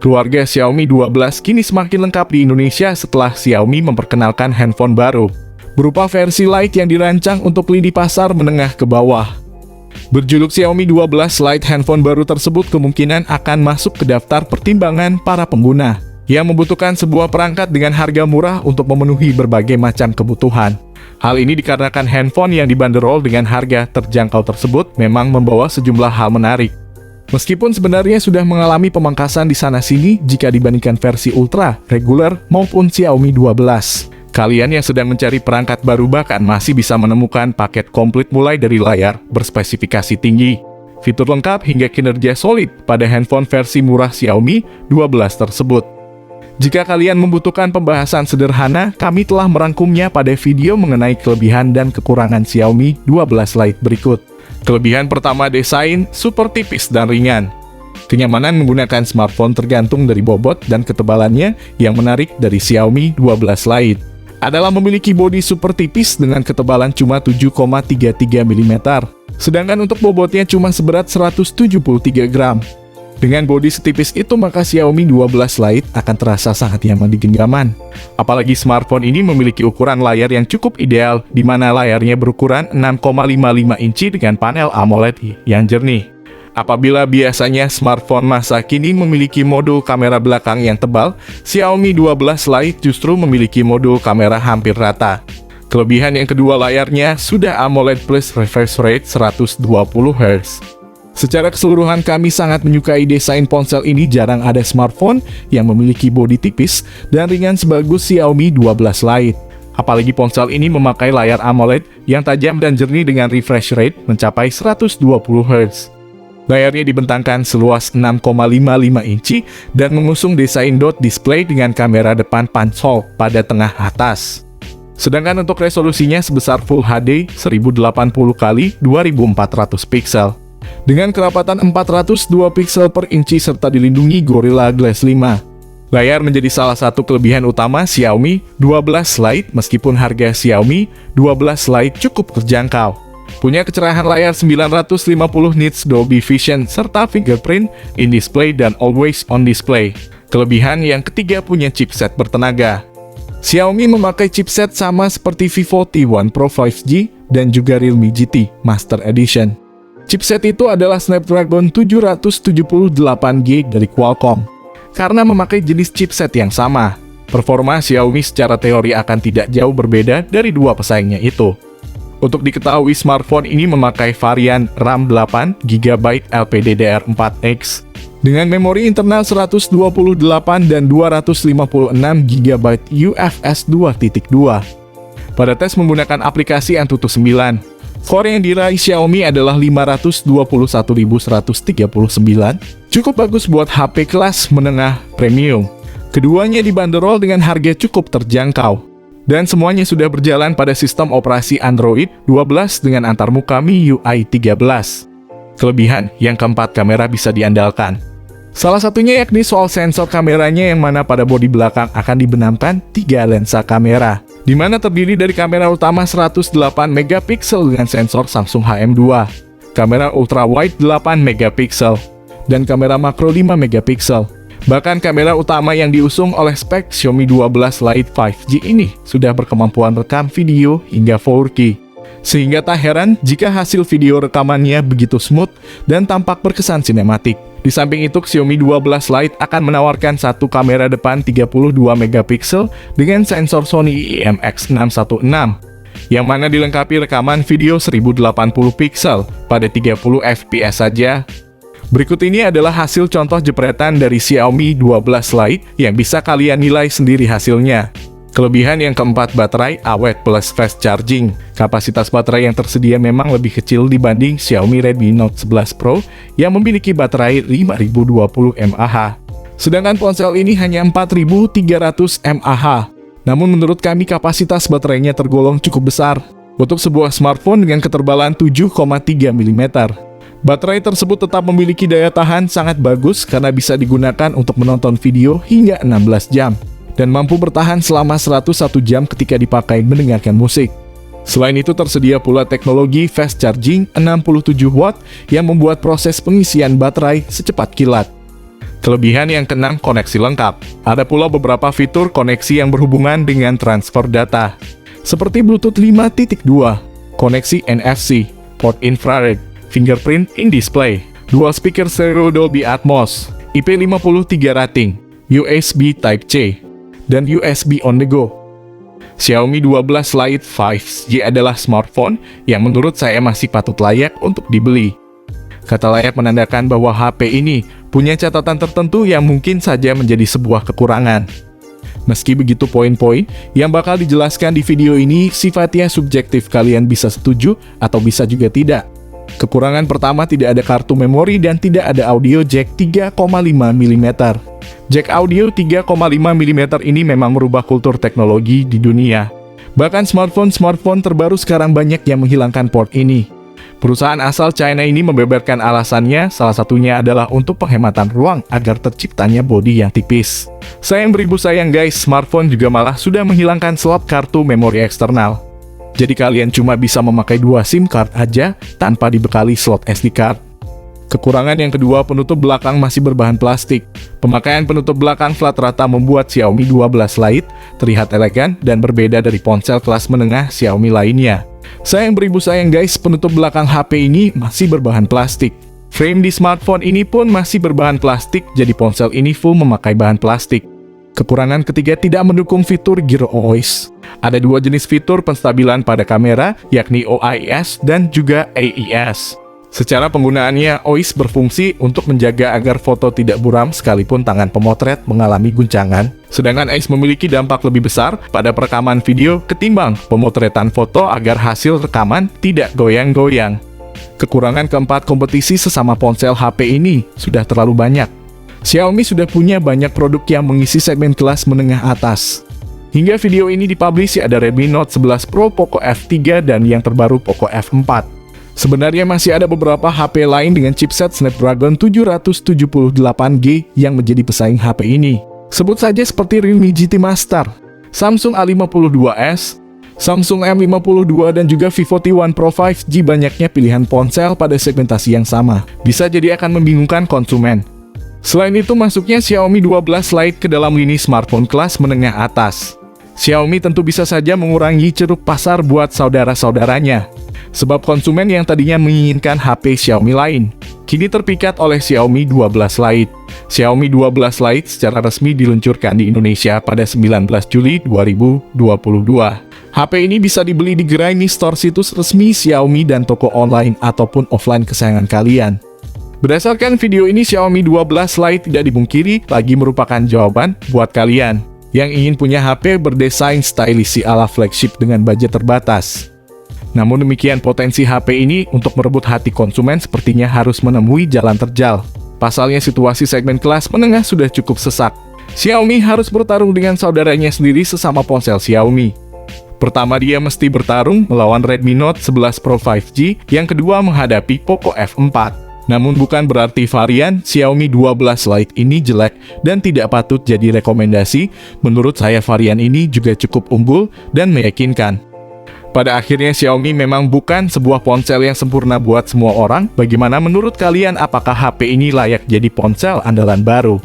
Keluarga Xiaomi 12 kini semakin lengkap di Indonesia setelah Xiaomi memperkenalkan handphone baru, berupa versi Lite yang dirancang untuk lini pasar menengah ke bawah. Berjuluk Xiaomi 12 Lite, handphone baru tersebut kemungkinan akan masuk ke daftar pertimbangan para pengguna yang membutuhkan sebuah perangkat dengan harga murah untuk memenuhi berbagai macam kebutuhan. Hal ini dikarenakan handphone yang dibanderol dengan harga terjangkau tersebut memang membawa sejumlah hal menarik. Meskipun sebenarnya sudah mengalami pemangkasan di sana-sini jika dibandingkan versi Ultra, reguler, maupun Xiaomi 12. Kalian yang sedang mencari perangkat baru bahkan masih bisa menemukan paket komplit mulai dari layar berspesifikasi tinggi, fitur lengkap hingga kinerja solid pada handphone versi murah Xiaomi 12 tersebut. Jika kalian membutuhkan pembahasan sederhana, kami telah merangkumnya pada video mengenai kelebihan dan kekurangan Xiaomi 12 Lite berikut. Kelebihan pertama, desain super tipis dan ringan. Kenyamanan menggunakan smartphone tergantung dari bobot dan ketebalannya yang menarik dari Xiaomi 12 Lite adalah memiliki bodi super tipis dengan ketebalan cuma 7,33 mm. Sedangkan untuk bobotnya cuma seberat 173 gram. Dengan bodi setipis itu, maka Xiaomi 12 Lite akan terasa sangat nyaman di genggaman. Apalagi smartphone ini memiliki ukuran layar yang cukup ideal, di mana layarnya berukuran 6,55 inci dengan panel AMOLED yang jernih. Apabila biasanya smartphone masa kini memiliki modul kamera belakang yang tebal, Xiaomi 12 Lite justru memiliki modul kamera hampir rata. Kelebihan yang kedua, layarnya sudah AMOLED plus refresh rate 120 Hz. Secara keseluruhan kami sangat menyukai desain ponsel ini. Jarang ada smartphone yang memiliki bodi tipis dan ringan sebagus Xiaomi 12 Lite. Apalagi ponsel ini memakai layar AMOLED yang tajam dan jernih dengan refresh rate mencapai 120 Hz. Layarnya dibentangkan seluas 6,55 inci dan mengusung desain dot display dengan kamera depan punch hole pada tengah atas. Sedangkan untuk resolusinya sebesar Full HD 1080x 2400 pixel. Dengan kerapatan 402 pixel per inci serta dilindungi Gorilla Glass 5. Layar menjadi salah satu kelebihan utama Xiaomi 12 Lite meskipun harga Xiaomi 12 Lite cukup terjangkau. Punya kecerahan layar 950 nits Dolby Vision serta fingerprint in-display dan always on display. Kelebihan yang ketiga, punya chipset bertenaga. Xiaomi memakai chipset sama seperti Vivo T1 Pro 5G dan juga Realme GT Master Edition. Chipset itu adalah Snapdragon 778G dari Qualcomm. Karena memakai jenis chipset yang sama, performa Xiaomi secara teori akan tidak jauh berbeda dari dua pesaingnya itu. Untuk diketahui, smartphone ini memakai varian RAM 8GB LPDDR4X dengan memori internal 128 dan 256GB UFS 2.2. Pada tes menggunakan aplikasi Antutu 9, skor yang diraih Xiaomi adalah 521.139, cukup bagus buat HP kelas menengah premium. Keduanya dibanderol dengan harga cukup terjangkau. Dan semuanya sudah berjalan pada sistem operasi Android 12 dengan antarmuka MIUI 13. Kelebihan yang keempat, kamera bisa diandalkan. Salah satunya yakni soal sensor kameranya yang mana pada bodi belakang akan dibenamkan 3 lensa kamera, di mana terdiri dari kamera utama 108 MP dengan sensor Samsung HM2, kamera ultra wide 8 MP, dan kamera makro 5 MP. Bahkan kamera utama yang diusung oleh spek Xiaomi 12 Lite 5G ini sudah berkemampuan rekam video hingga 4K. Sehingga tak heran jika hasil video rekamannya begitu smooth dan tampak berkesan sinematik. Di samping itu, Xiaomi 12 Lite akan menawarkan satu kamera depan 32 MP dengan sensor Sony IMX616, yang mana dilengkapi rekaman video 1080 pixel pada 30 fps saja. Berikut ini adalah hasil contoh jepretan dari Xiaomi 12 Lite yang bisa kalian nilai sendiri hasilnya. Kelebihan yang keempat, baterai awet plus fast charging. Kapasitas baterai yang tersedia memang lebih kecil dibanding Xiaomi Redmi Note 11 Pro yang memiliki baterai 5020 mAh. Sedangkan ponsel ini hanya 4300 mAh. Namun menurut kami kapasitas baterainya tergolong cukup besar untuk sebuah smartphone dengan ketebalan 7,3 mm. Baterai tersebut tetap memiliki daya tahan sangat bagus karena bisa digunakan untuk menonton video hingga 16 jam dan mampu bertahan selama 101 jam ketika dipakai mendengarkan musik. Selain itu tersedia pula teknologi fast charging 67 watt yang membuat proses pengisian baterai secepat kilat. Kelebihan yang keenam, koneksi lengkap. Ada pula beberapa fitur koneksi yang berhubungan dengan transfer data, seperti Bluetooth 5.2, koneksi NFC, port infrared, fingerprint in display, dual speaker stereo Dolby Atmos, IP53 rating, USB Type-C, dan USB on the go. Xiaomi 12 Lite 5G adalah smartphone yang menurut saya masih patut layak untuk dibeli. Kata layak menandakan bahwa HP ini punya catatan tertentu yang mungkin saja menjadi sebuah kekurangan. Meski begitu, poin-poin yang bakal dijelaskan di video ini sifatnya subjektif, kalian bisa setuju atau bisa juga tidak. Kekurangan pertama, tidak ada kartu memori dan tidak ada audio jack 3,5 mm. Jack audio 3,5 mm ini memang merubah kultur teknologi di dunia. Bahkan smartphone terbaru sekarang banyak yang menghilangkan port ini. Perusahaan asal China ini membeberkan alasannya, salah satunya adalah untuk penghematan ruang agar terciptanya bodi yang tipis. Sayang beribu sayang guys, smartphone juga malah sudah menghilangkan slot kartu memori eksternal. Jadi kalian cuma bisa memakai 2 SIM card aja tanpa dibekali slot SD card. Kekurangan yang kedua, penutup belakang masih berbahan plastik. Pemakaian penutup belakang flat rata membuat Xiaomi 12 Lite terlihat elegan dan berbeda dari ponsel kelas menengah Xiaomi lainnya. Sayang beribu sayang guys, penutup belakang HP ini masih berbahan plastik. Frame di smartphone ini pun masih berbahan plastik, jadi ponsel ini full memakai bahan plastik. Kekurangan ketiga, tidak mendukung fitur Gear OIS. Ada 2 jenis fitur penstabilan pada kamera, yakni OIS dan juga AIS. Secara penggunaannya, OIS berfungsi untuk menjaga agar foto tidak buram sekalipun tangan pemotret mengalami guncangan. Sedangkan AIS memiliki dampak lebih besar pada perekaman video ketimbang pemotretan foto agar hasil rekaman tidak goyang-goyang. Kekurangan keempat, kompetisi sesama ponsel HP ini sudah terlalu banyak. Xiaomi sudah punya banyak produk yang mengisi segmen kelas menengah atas. Hingga video ini dipublish ada Redmi Note 11 Pro, Poco F3, dan yang terbaru Poco F4. Sebenarnya masih ada beberapa HP lain dengan chipset Snapdragon 778G yang menjadi pesaing HP ini. Sebut saja seperti Realme GT Master, Samsung A52s, Samsung M52, dan juga Vivo T1 Pro 5G. Banyaknya pilihan ponsel pada segmentasi yang sama, bisa jadi akan membingungkan konsumen. Selain itu, masuknya Xiaomi 12 Lite ke dalam lini smartphone kelas menengah atas. Xiaomi tentu bisa saja mengurangi ceruk pasar buat saudara-saudaranya. Sebab konsumen yang tadinya menginginkan HP Xiaomi lain, kini terpikat oleh Xiaomi 12 Lite. Xiaomi 12 Lite secara resmi diluncurkan di Indonesia pada 19 Juli 2022. HP ini bisa dibeli di gerai store situs resmi Xiaomi dan toko online ataupun offline kesayangan kalian. Berdasarkan video ini, Xiaomi 12 Lite tidak dibungkiri lagi merupakan jawaban buat kalian yang ingin punya HP berdesain stylish ala flagship dengan budget terbatas. Namun demikian, potensi HP ini untuk merebut hati konsumen sepertinya harus menemui jalan terjal. Pasalnya situasi segmen kelas menengah sudah cukup sesak. Xiaomi harus bertarung dengan saudaranya sendiri sesama ponsel Xiaomi. Pertama, dia mesti bertarung melawan Redmi Note 11 Pro 5G, yang kedua menghadapi Poco F4. Namun bukan berarti varian Xiaomi 12 Lite ini jelek dan tidak patut jadi rekomendasi. Menurut saya varian ini juga cukup unggul dan meyakinkan. Pada akhirnya Xiaomi memang bukan sebuah ponsel yang sempurna buat semua orang. Bagaimana menurut kalian, apakah HP ini layak jadi ponsel andalan baru?